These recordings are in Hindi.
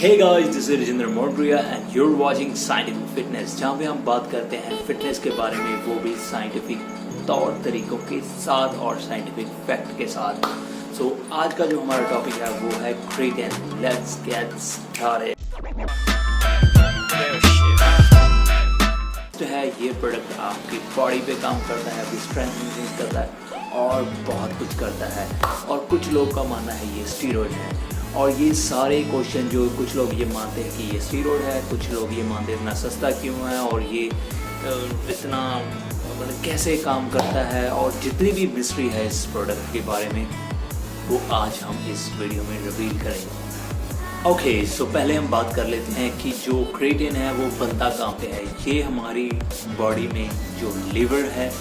Hey guys, this is Rajendra Mondria and you're watching Scientific Fitness, जहाँ पे हम बात करते हैं फिटनेस के बारे में, वो भी साइंटिफिक तौर तरीकों के साथ और साइंटिफिक फैक्ट के साथ। So आज का जो हमारा टॉपिक है वो है क्रेटिन। Let's get started। तो है ये प्रोडक्ट आपकी बॉडी पे काम करता है, आपकी स्ट्रेंथ इंक्रीज करता है और बहुत कुछ करता है। और कुछ लोग का मानना है ये स्टीरॉयड है। और ये सारे क्वेश्चन जो कुछ लोग ये मानते हैं कि ये स्टीरॉयड है, कुछ लोग ये मानते हैं इतना सस्ता क्यों है और ये इतना मतलब कैसे काम करता है, और जितनी भी मिस्ट्री है इस प्रोडक्ट के बारे में वो आज हम इस वीडियो में रिवील करेंगे। ओके, सो पहले हम बात कर लेते हैं कि जो क्रेटिन है वो बनता कहाँ पे है। ये हमारी बॉडी में जो लिवर है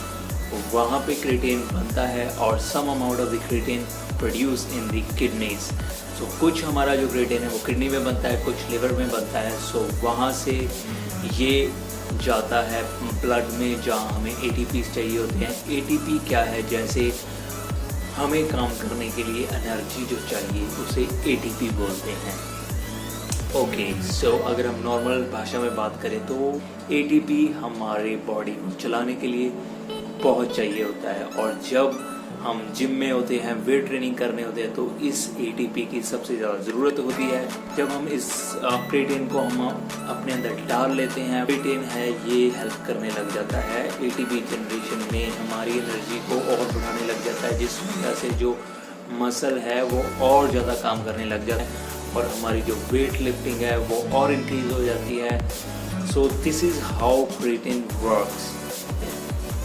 वहाँ पे क्रेटिन बनता है और some amount of the creatine produce in the kidneys. So कुछ हमारा जो क्रेटिन है वो किडनी में बनता है, कुछ लिवर में बनता है। सो वहाँ से ये जाता है ब्लड में जहाँ हमें ATPs चाहिए होते हैं। ATP क्या है? जैसे हमें काम करने के लिए एनर्जी जो चाहिए उसे ATP बोलते हैं। ओके, सो अगर हम नॉर्मल भाषा में बात करें तो ATP हमारे बॉडी को चलाने के लिए बहुत चाहिए होता है। और जब हम जिम में होते हैं, वेट ट्रेनिंग करने होते हैं, तो इस ATP की सबसे ज़्यादा ज़रूरत होती है। जब हम इस क्रेटिन को हम अपने अंदर डाल लेते हैं, क्रेटिन है ये हेल्प करने लग जाता है ATP जनरेशन में, हमारी एनर्जी को और बढ़ाने लग जाता है, जिस वजह से जो मसल है वो और ज़्यादा काम करने लग जाता है और हमारी जो वेट लिफ्टिंग है वो और इंक्रीज हो जाती है। So this is how creatine works.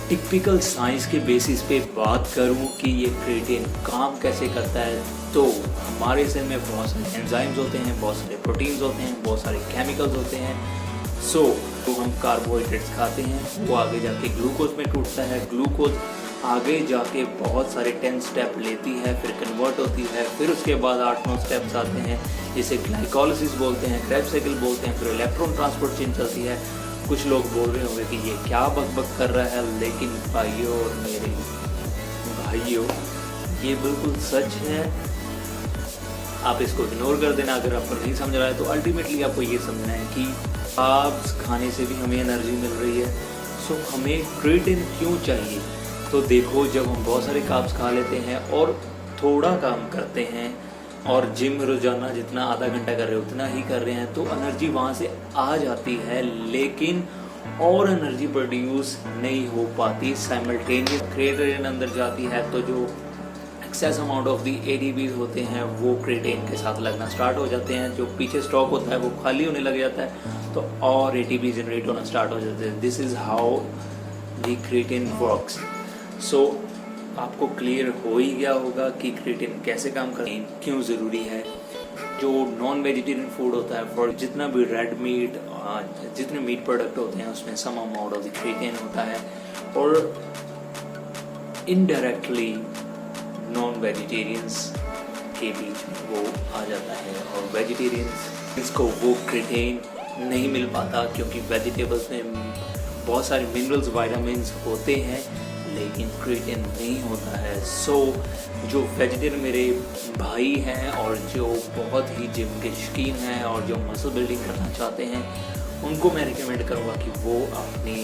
Typical science के बेसिस पे बात करूं कि ये क्रेटिन काम कैसे करता है, तो हमारे शरीर में बहुत सारे एंजाइम्स होते हैं, बहुत सारे प्रोटीन्स होते हैं, बहुत सारे केमिकल्स होते हैं। सो तो हम कार्बोहाइड्रेट्स खाते हैं, वो आगे जाके ग्लूकोज में टूटता है, ग्लूकोज आगे जाके बहुत सारे 10 स्टेप लेती है, फिर कन्वर्ट होती है, फिर उसके बाद 8-9 स्टेप्स आते हैं जिसे ग्लाइकोलिसिस बोलते हैं, क्रेब्स साइकिल बोलते हैं, फिर इलेक्ट्रॉन ट्रांसपोर्ट चेन चलती है। कुछ लोग बोल रहे होंगे कि ये क्या बकबक कर रहा है, लेकिन भाइयों और मेरे भाइयों ये बिल्कुल सच है। आप इसको इग्नोर कर देना अगर आपको नहीं समझ रहा है। तो अल्टीमेटली आपको ये समझना है कि कार्ब्स खाने से भी हमें एनर्जी मिल रही है। सो हमें क्रेटिन क्यों चाहिए? तो देखो, जब हम बहुत सारे कार्ब्स खा लेते हैं और थोड़ा काम करते हैं और जिम रोजाना जितना आधा घंटा कर रहे हो उतना ही कर रहे हैं, तो एनर्जी वहाँ से आ जाती है, लेकिन और एनर्जी प्रोड्यूस नहीं हो पाती साइमल्टेनियस। क्रेटिन अंदर जाती है तो जो excess amount of the ATPs होते हैं वो क्रेटिन के साथ लगना स्टार्ट हो जाते हैं। जो पीछे स्टॉक होता है वो खाली होने लग जाता है, तो और ATP जनरेट होना स्टार्ट हो जाते हैं। This is how the creatine works. So आपको क्लियर हो ही गया होगा कि क्रेटिन कैसे काम करता है, क्यों ज़रूरी है। जो नॉन वेजिटेरियन फूड होता है, फॉर जितना भी रेड मीट, जितने मीट प्रोडक्ट होते हैं उसमें some amount of the creatine होता है, और इनडायरेक्टली नॉन वेजिटेरियंस के बीच में वो आ जाता है। और वेजिटेरियंस को वो क्रेटिन नहीं मिल पाता क्योंकि वेजिटेबल्स में बहुत सारे मिनरल्स, वाइटामिन्स होते हैं, लेकिन क्रेटिन नहीं होता है। सो जो वेजिटेरियन मेरे भाई हैं और जो बहुत ही जिम के शौकीन हैं और जो मसल बिल्डिंग करना चाहते हैं, उनको मैं रिकमेंड करूँगा कि वो अपनी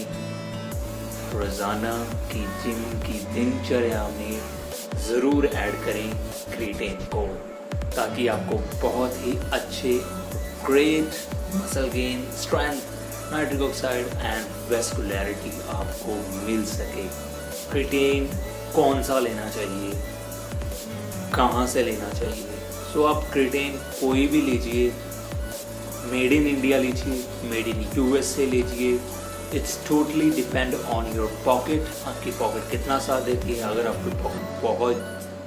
रोज़ाना की जिम की दिनचर्या में ज़रूर ऐड करें क्रेटिन को, ताकि आपको बहुत ही अच्छे great muscle gain, strength, nitric oxide and vascularity आपको मिल सके। क्रेटिन कौन सा लेना चाहिए, कहाँ से लेना चाहिए? सो आप क्रेटिन कोई भी लीजिए, मेड इन इंडिया लीजिए, मेड इन US से लीजिए। It's totally depend on your pocket. आपकी पॉकेट कितना साथ देती है। अगर आपकी पॉकेट बहुत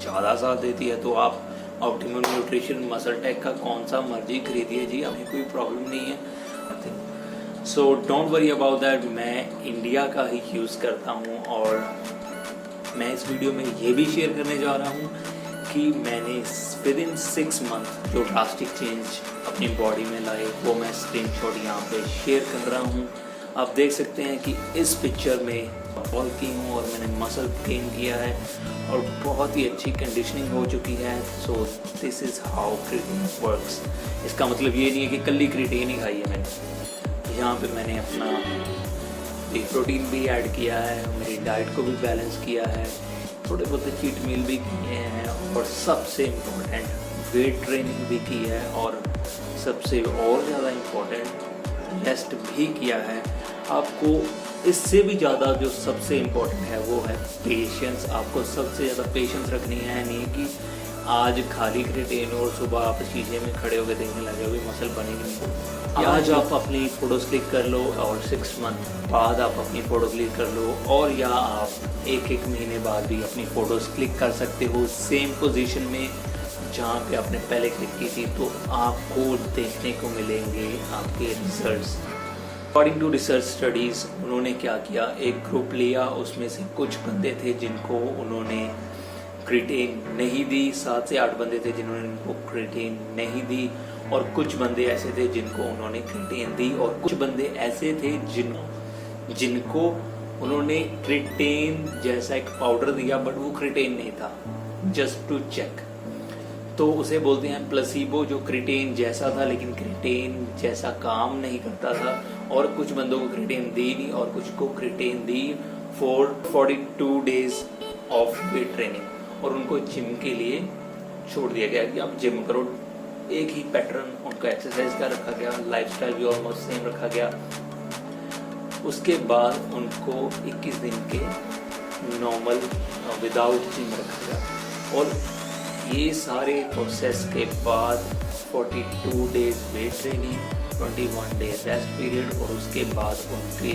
ज़्यादा साथ देती है तो आप ऑप्टिमम न्यूट्रिशन, मसल टेक का कौन सा मर्जी खरीदिए जी, हमें कोई प्रॉब्लम नहीं है। So don't worry about that. मैं इंडिया का ही यूज़ करता हूँ और मैं इस वीडियो में ये भी शेयर करने जा रहा हूँ कि मैंने विद इन 6 मंथ जो ड्रास्टिक चेंज अपनी बॉडी में लाए वो मैं स्क्रीनशॉट यहाँ पे शेयर कर रहा हूँ। आप देख सकते हैं कि इस पिक्चर में बॉल की हूँ और मैंने मसल गेन किया है और बहुत ही अच्छी कंडीशनिंग हो चुकी है। So this is how creatine works. इसका मतलब ये नहीं है कि कल ही क्रिएटिन ही खाई है मैंने। यहाँ पे मैंने अपना एक प्रोटीन भी ऐड किया है, मेरी डाइट को भी बैलेंस किया है, थोड़े बहुत चीट मील भी किए हैं और सबसे इम्पोर्टेंट वेट ट्रेनिंग भी की है और सबसे और ज़्यादा इम्पोर्टेंट रेस्ट भी किया है। आपको इससे भी ज़्यादा जो सबसे इम्पोर्टेंट है वो है पेशेंस। आपको सबसे ज़्यादा पेशेंस रखनी है, नहीं कि आज खाली क्रिएटिन और सुबह आप शीशे में खड़े होकर देखने लगे अभी मसल बनी नहीं। आज आप अपनी फ़ोटोज़ क्लिक कर लो और 6 मंथ बाद आप अपनी फ़ोटो क्लिक कर लो, और या आप एक महीने बाद भी अपनी फ़ोटोज़ क्लिक कर सकते हो सेम पोजीशन में जहाँ पे आपने पहले क्लिक की थी। तो आपको देखने को मिलेंगे आपके results. According to research studies उन्होंने क्या किया, एक ग्रुप लिया, उसमें से कुछ बंदे थे जिनको उन्होंने क्रिएटिन नहीं दी, 7 से 8 बंदे थे जिन्होंने उनको क्रिएटिन नहीं दी, और कुछ बंदे ऐसे थे जिनको उन्होंने क्रिएटिन दी, और कुछ बंदे ऐसे थे जिनको उन्होंने क्रिएटिन जैसा एक पाउडर दिया बट वो क्रिएटिन नहीं था, जस्ट टू चेक। तो उसे बोलते हैं प्लेसिबो, जो क्रिएटिन जैसा था लेकिन क्रिएटिन जैसा काम नहीं करता था। और कुछ बंदों को क्रिएटिन दी नहीं और कुछ को creatine the for 42 days of weight training, और उनको जिम के लिए छोड़ दिया गया कि आप जिम करो। एक ही पैटर्न उनका एक्सरसाइज का रखा गया, लाइफस्टाइल भी ऑलमोस्ट सेम रखा गया। उसके बाद उनको 21 दिन के नॉर्मल विदाउट जिम रखा गया, और ये सारे प्रोसेस के बाद 42 days weight training, 21 days rest period, और उसके बाद उनके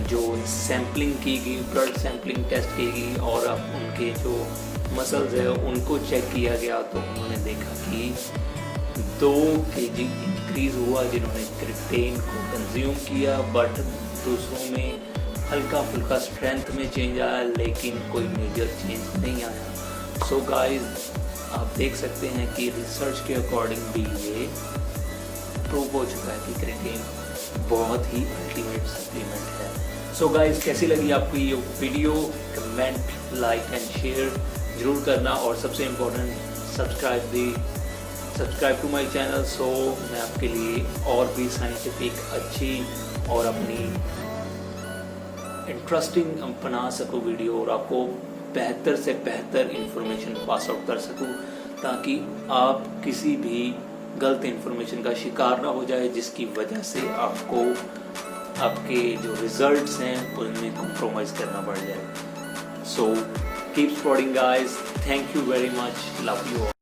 जो सैम्पलिंग की गई, ब्लड सैम्पलिंग टेस्ट की गई, और अब उनके जो मसल्स है उनको चेक किया गया। तो उन्होंने देखा कि 2 kg इंक्रीज़ हुआ जिन्होंने क्रिएटिन को कंज्यूम किया, बट दूसरों में हल्का फुल्का स्ट्रेंथ में चेंज आया लेकिन कोई मेजर चेंज नहीं आया। सो गाइस, आप देख सकते हैं कि रिसर्च के अकॉर्डिंग भी ये प्रूव हो चुका है कि क्रिएटिन बहुत ही अल्टीमेट सप्लीमेंट है। सो गाइस, कैसी लगी आपको ये video? Comment, like and share जरूर करना, और सबसे important subscribe to my channel, so मैं आपके लिए और भी साइंटिफिक अच्छी और अपनी इंटरेस्टिंग बना सकूँ वीडियो, और आपको बेहतर से बेहतर इंफॉर्मेशन पास आउट कर सकूं, ताकि आप किसी भी गलत इंफॉर्मेशन का शिकार ना हो जाए जिसकी वजह से आपको आपके जो रिजल्ट्स हैं उनमें कॉम्प्रोमाइज़ करना पड़ जाए। So keep supporting guys, thank you very much, love you.